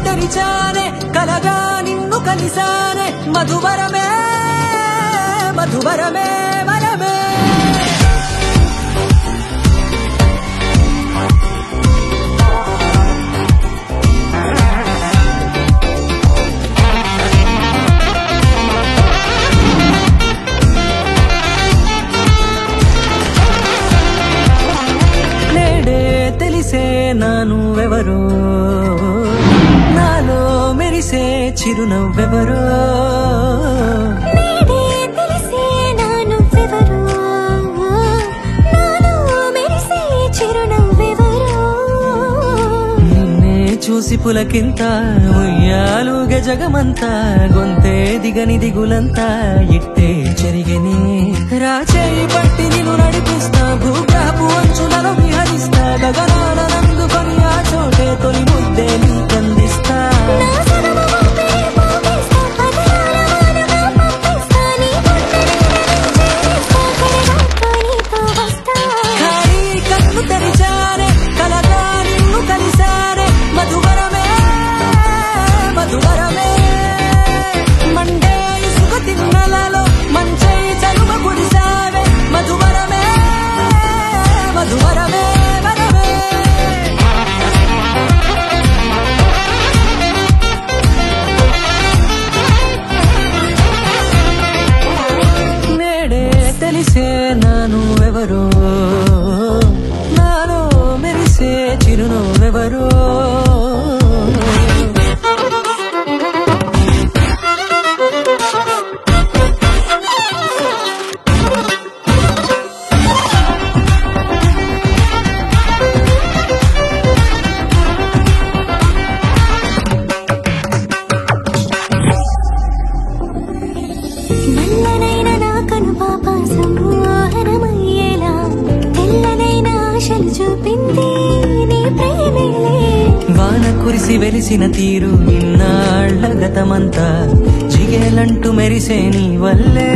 తెరిచానే కలగా నిన్ను కలిసానే మధువరమే మధువరమే వరమే తెలిసే నానువెవరో నాలో మెరిసే చిరునవ్వెవరో తెలిసే నానువెవరో నాలో మెరిసే చిరునవ్వెవరో నిన్నే చూసి పులకింత ఉయ్యాలుగ జగమంతా గొంతే దిగని దిగులంతా ఇట్టే చెరిగని రాచేయి పట్టి నిన్ను నడిపిస్తా భూగ్రహపు అంచులలో విహరిస్తా గగనాన నందుకొని ఆ చోటే తొలి ముద్దే నీకందిస్తా ఖాళీ కన్ను తెరిచానే కలగా నిన్ను కలిసానే మధువరమే మధువరమే మండే ఇసుక తిన్నలలో మంచై చలువ గుడిసావే మధువరమే మధువరమే వరమే నేడే తెలిసే నానువెవరో నాలో మెరిసే చిరునవ్వెవరో నల్లనైన నా కనుపాప సంమోహనమయ్యేలా తెల్లనైన ఆశలు చూపింది నీ ప్రేమేలే వాన కురిసి వెలిసిన తీరు ఇన్నాళ్ల గతమంతా జిగేలంటూ మెరిసే నీ వల్లే